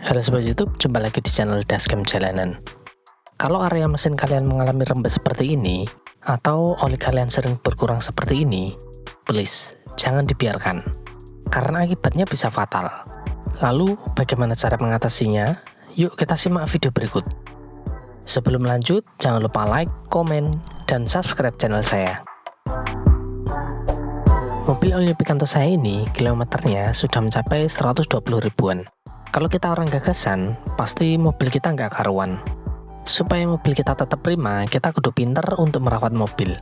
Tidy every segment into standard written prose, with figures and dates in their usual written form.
Halo Sobat YouTube, jumpa lagi di channel Dashcam Jalanan. Kalau area mesin kalian mengalami rembes seperti ini, atau oli kalian sering berkurang seperti ini, please, jangan dibiarkan, karena akibatnya bisa fatal. Lalu, bagaimana cara mengatasinya? Yuk kita simak video berikut. Sebelum lanjut, jangan lupa like, komen, dan subscribe channel saya. Mobil All New Picanto saya ini, kilometernya sudah mencapai 120 ribuan. Kalau kita orang gagasan, pasti mobil kita nggak karuan. Supaya mobil kita tetap prima, kita kudu pinter untuk merawat mobil.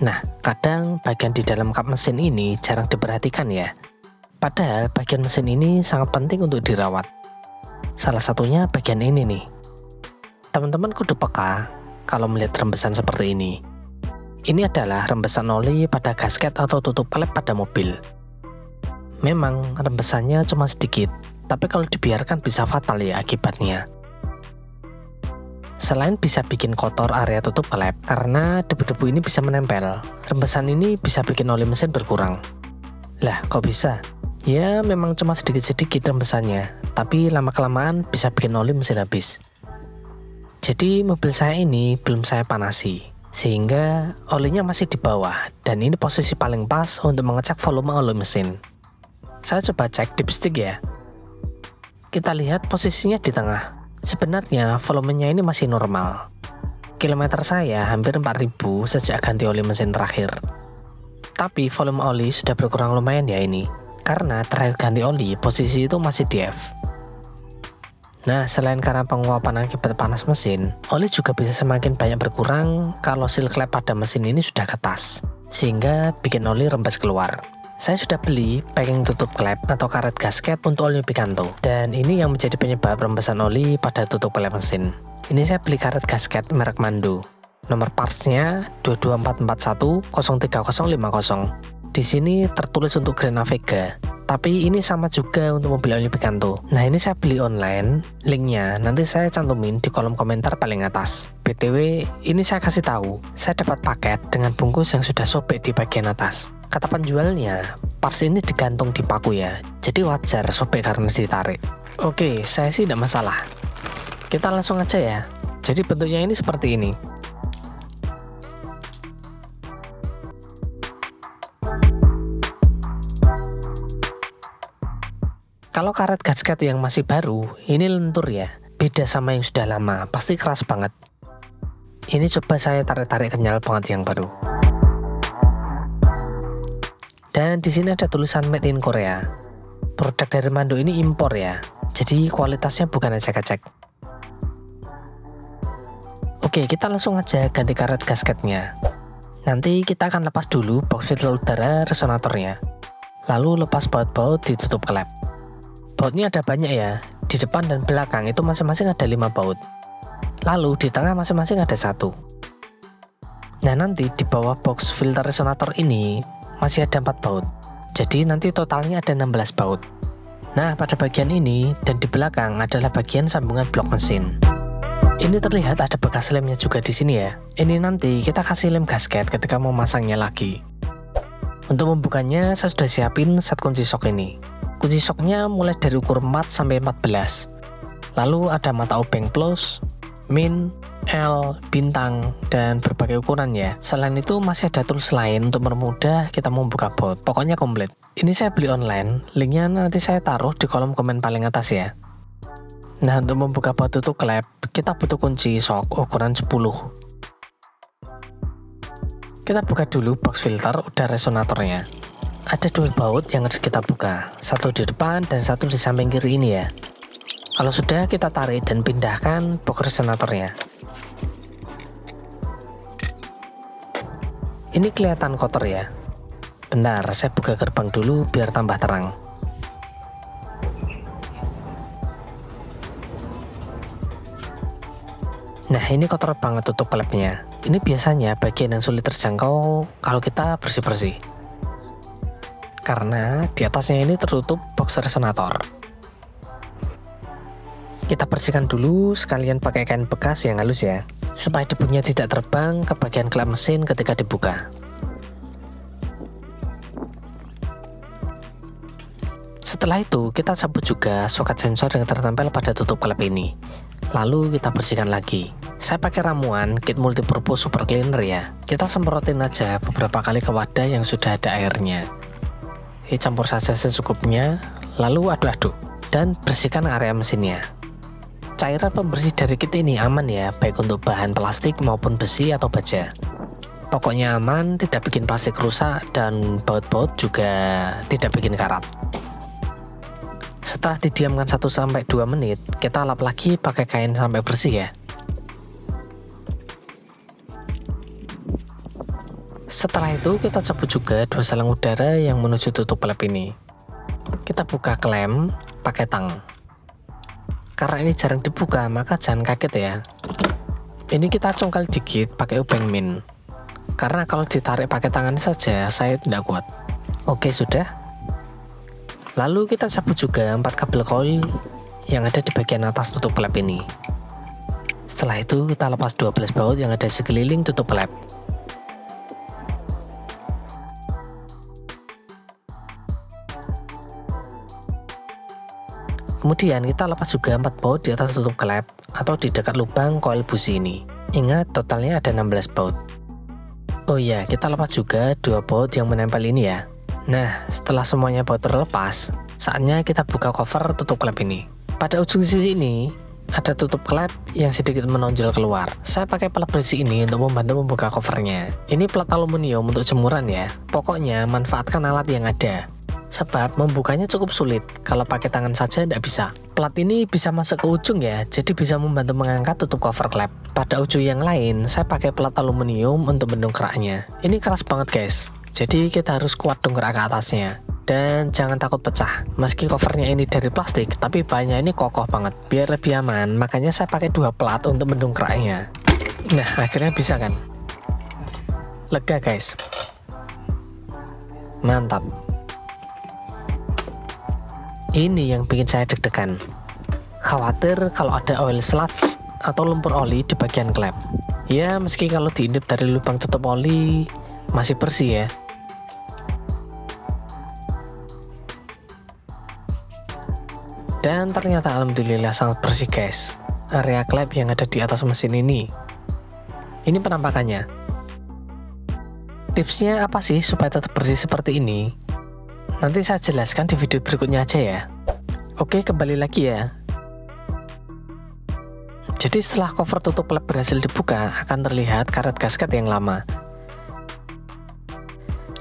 Nah, kadang bagian di dalam kap mesin ini jarang diperhatikan ya. Padahal bagian mesin ini sangat penting untuk dirawat. Salah satunya bagian ini nih. Teman-teman kudu peka kalau melihat rembesan seperti ini. Ini adalah rembesan oli pada gasket atau tutup klep pada mobil. Memang rembesannya cuma sedikit, tapi kalau dibiarkan bisa fatal ya akibatnya. Selain bisa bikin kotor area tutup klep, karena debu-debu ini bisa menempel, rembesan ini bisa bikin oli mesin berkurang. Lah, kok bisa? Ya, memang cuma sedikit-sedikit rembesannya, tapi lama-kelamaan bisa bikin oli mesin habis. Jadi mobil saya ini belum saya panasi, sehingga olinya masih di bawah, dan ini posisi paling pas untuk mengecek volume oli mesin. Saya coba cek dipstick ya. Kita lihat posisinya di tengah. Sebenarnya volumenya ini masih normal. Kilometer saya hampir 4000 sejak ganti oli mesin terakhir. Tapi volume oli sudah berkurang lumayan ya ini. Karena terakhir ganti oli, posisi itu masih di F. Nah, selain karena penguapan akibat panas mesin, oli juga bisa semakin banyak berkurang kalau seal klep pada mesin ini sudah ketas, sehingga bikin oli rembes keluar. Saya sudah beli packing tutup klep atau karet gasket untuk All New Picanto, dan ini yang menjadi penyebab rembesan oli pada tutup klep mesin. Ini saya beli karet gasket merek Mando. Nomor partsnya 22441-03050. Di sini tertulis untuk Grenna Vega, tapi ini sama juga untuk mobil All New Picanto. Nah, ini saya beli online, linknya nanti saya cantumin di kolom komentar paling atas. BTW, ini saya kasih tahu, saya dapat paket dengan bungkus yang sudah sobek di bagian atas. Kata penjualnya, parts ini digantung di paku ya, jadi wajar sobek karena ditarik. Oke, saya sih tidak masalah. Kita langsung aja ya. Jadi bentuknya ini seperti ini. Kalau karet gasket yang masih baru, ini lentur ya. Beda sama yang sudah lama, pasti keras banget. Ini coba saya tarik-tarik kenyal banget yang baru. Dan di sini ada tulisan Made in Korea. Produk dari Mando ini impor ya, jadi kualitasnya bukan ecek-ecek. Oke, kita langsung aja ganti karet gasketnya. Nanti kita akan lepas dulu box filter udara resonatornya. Lalu lepas baut-baut di tutup klep. Bautnya ada banyak ya, di depan dan belakang itu masing-masing ada 5 baut. Lalu di tengah masing-masing ada 1. Nah, nanti di bawah box filter resonator ini masih ada 4 baut. Jadi nanti totalnya ada 16 baut. Nah, pada bagian ini dan di belakang adalah bagian sambungan blok mesin. Ini terlihat ada bekas lemnya juga di sini ya. Ini nanti kita kasih lem gasket ketika mau masangnya lagi. Untuk membukanya saya sudah siapin set kunci sok ini. Kunci soknya mulai dari ukur 4 sampai 14. Lalu ada mata obeng plus, min, L, bintang, dan berbagai ukuran ya. Selain itu masih ada tools lain untuk mempermudah kita membuka baut. Pokoknya komplit. Ini saya beli online, linknya nanti saya taruh di kolom komen paling atas ya. Nah, untuk membuka baut tutup klep, kita butuh kunci sok ukuran 10. Kita buka dulu box filter udara resonatornya. Ada 2 baut yang harus kita buka, satu di depan dan satu di samping kiri ini ya. Kalau sudah, kita tarik dan pindahkan box resonatornya. Ini kelihatan kotor ya. Bentar, saya buka gerbang dulu biar tambah terang. Nah, ini kotor banget tutup klepnya. Ini biasanya bagian yang sulit terjangkau kalau kita bersih-bersih. Karena di atasnya ini tertutup box resonator. Kita bersihkan dulu sekalian pakai kain bekas yang halus ya, supaya debunya tidak terbang ke bagian klep mesin ketika dibuka. Setelah itu, kita cabut juga soket sensor yang tertempel pada tutup klep ini. Lalu kita bersihkan lagi. Saya pakai ramuan kit multipurpose super cleaner ya. Kita semprotin aja beberapa kali ke wadah yang sudah ada airnya. Campur saja secukupnya, lalu aduk-aduk dan bersihkan area mesinnya. Cairan pembersih dari kit ini aman ya, baik untuk bahan plastik maupun besi atau baja. Pokoknya aman, tidak bikin plastik rusak, dan baut-baut juga tidak bikin karat. Setelah didiamkan 1-2 menit, kita lap lagi pakai kain sampai bersih ya. Setelah itu kita cabut juga 2 selang udara yang menuju tutup klep ini. Kita buka klem pakai tang. Karena ini jarang dibuka, maka jangan kaget ya. Ini kita congkel dikit pakai ubeng min. Karena kalau ditarik pakai tangan saja, saya tidak kuat. Oke, sudah. Lalu kita cabut juga 4 kabel coil yang ada di bagian atas tutup klep ini. Setelah itu kita lepas 12 baut yang ada sekeliling tutup klep. Kemudian kita lepas juga 4 baut di atas tutup klep atau di dekat lubang coil busi ini. Ingat totalnya ada 16 baut. Oh iya, kita lepas juga 2 baut yang menempel ini ya. Nah, setelah semuanya baut terlepas, saatnya kita buka cover tutup klep ini. Pada ujung sisi ini, ada tutup klep yang sedikit menonjol keluar. Saya pakai plat besi ini untuk membantu membuka covernya. Ini plat aluminium untuk jemuran ya. Pokoknya manfaatkan alat yang ada. Sebab membukanya cukup sulit, kalau pakai tangan saja tidak bisa. Plat ini bisa masuk ke ujung ya, jadi bisa membantu mengangkat tutup cover klep. Pada ujung yang lain, saya pakai plat aluminium untuk mendongkraknya. Ini keras banget guys. Jadi kita harus kuat dongkrak ke atasnya. Dan jangan takut pecah. Meski covernya ini dari plastik, tapi bahannya ini kokoh banget. Biar lebih aman, makanya saya pakai 2 plat untuk mendongkraknya. Nah, akhirnya bisa kan? Lega guys. Mantap. Ini yang bikin saya deg-degan. Khawatir kalau ada oil sludge atau lumpur oli di bagian klep. Ya, meski kalau diintip dari lubang tutup oli masih bersih ya. Dan ternyata alhamdulillah sangat bersih guys, area klep yang ada di atas mesin ini. Ini penampakannya. Tipsnya apa sih supaya tetap bersih seperti ini? Nanti saya jelaskan di video berikutnya aja ya. Oke, kembali lagi ya. Jadi setelah cover tutup klep berhasil dibuka, akan terlihat karet gasket yang lama.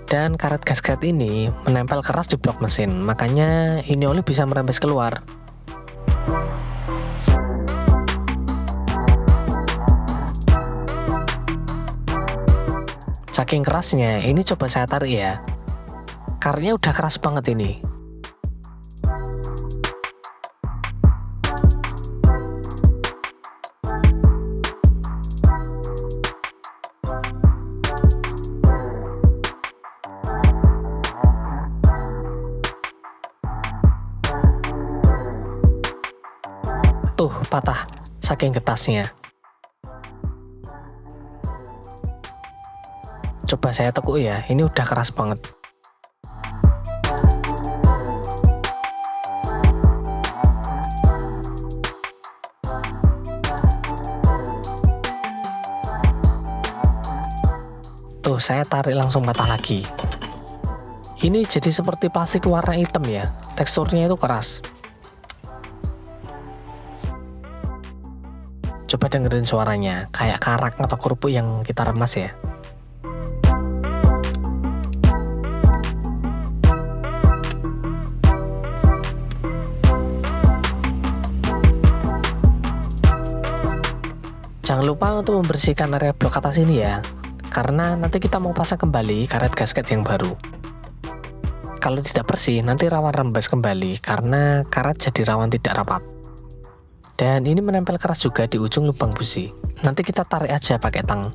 Dan karet gasket ini menempel keras di blok mesin, makanya ini oli bisa merembes keluar. Saking kerasnya, ini coba saya tarik ya. Karetnya udah keras banget ini. Tuh, patah saking getasnya. Coba saya tekuk ya, ini udah keras banget. Tuh, saya tarik langsung patah lagi. Ini jadi seperti plastik warna hitam ya, teksturnya itu keras. Coba dengerin suaranya, kayak karak atau kerupuk yang kita remas ya. Jangan lupa untuk membersihkan area blok atas ini ya, karena nanti kita mau pasang kembali karet gasket yang baru. Kalau tidak bersih, nanti rawan rembes kembali karena karet jadi rawan tidak rapat. Dan ini menempel keras juga di ujung lubang busi. Nanti kita tarik aja pakai tang.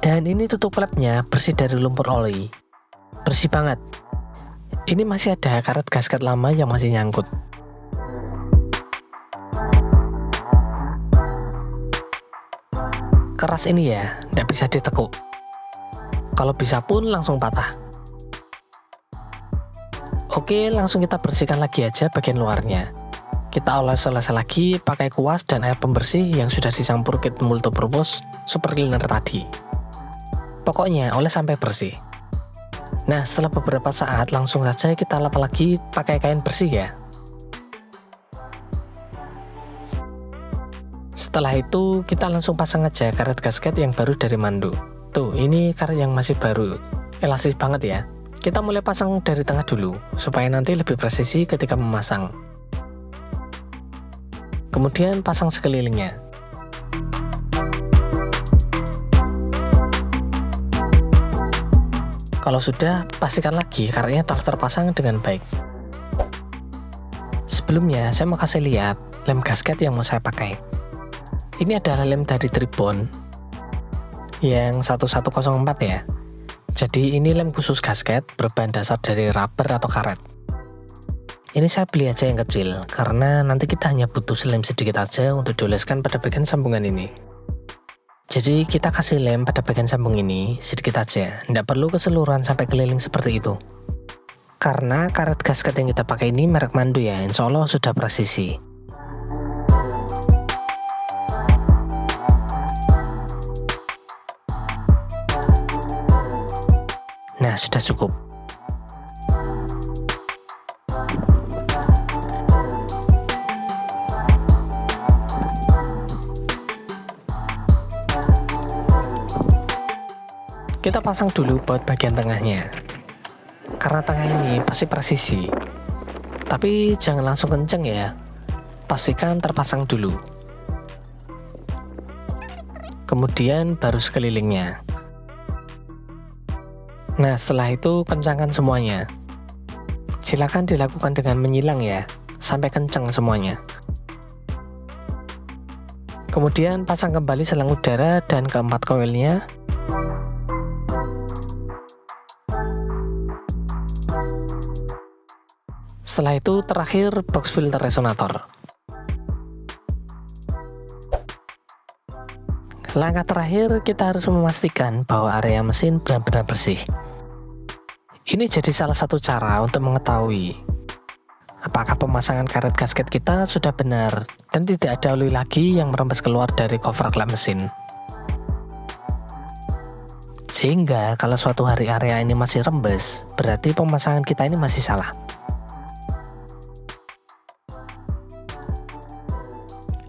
Dan ini tutup klepnya bersih dari lumpur oli. Bersih banget. Ini masih ada karet gasket lama yang masih nyangkut. Keras ini ya, tidak bisa ditekuk. Kalau bisa pun langsung patah. Oke, langsung kita bersihkan lagi aja bagian luarnya. Kita oles-oles lagi pakai kuas dan air pembersih yang sudah dicampur kit multipurpose super cleaner tadi. Pokoknya oles sampai bersih. Nah, setelah beberapa saat langsung saja kita lap lagi pakai kain bersih ya. Setelah itu kita langsung pasang aja karet gasket yang baru dari Mando. Tuh, ini karet yang masih baru, elastis banget ya. Kita mulai pasang dari tengah dulu, supaya nanti lebih presisi ketika memasang. Kemudian pasang sekelilingnya. Kalau sudah, pastikan lagi karetnya telah terpasang dengan baik. Sebelumnya, saya mau kasih lihat lem gasket yang mau saya pakai. Ini adalah lem dari Tribon yang 1104 ya. Jadi ini lem khusus gasket berbahan dasar dari rubber atau karet. Ini saya beli aja yang kecil, karena nanti kita hanya butuh lem sedikit aja untuk dioleskan pada bagian sambungan ini. Jadi kita kasih lem pada bagian sambung ini sedikit aja, tidak perlu keseluruhan sampai keliling seperti itu. Karena karet gasket yang kita pakai ini merek Mando ya, insya Allah sudah presisi. Nah, sudah cukup. Kita pasang dulu baut bagian tengahnya. Karena tengah ini pasti presisi. Tapi jangan langsung kenceng ya. Pastikan terpasang dulu. Kemudian baru sekelilingnya. Nah, setelah itu kencangkan semuanya. Silakan dilakukan dengan menyilang ya, sampai kencang semuanya. Kemudian pasang kembali selang udara dan keempat koilnya. Setelah itu terakhir box filter resonator. Langkah terakhir kita harus memastikan bahwa area mesin benar-benar bersih. Ini jadi salah satu cara untuk mengetahui apakah pemasangan karet gasket kita sudah benar dan tidak ada oli lagi yang merembes keluar dari cover klep mesin. Sehingga kalau suatu hari area ini masih rembes, berarti pemasangan kita ini masih salah.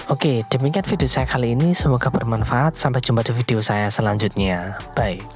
Oke, demikian video saya kali ini, semoga bermanfaat. Sampai jumpa di video saya selanjutnya. Bye.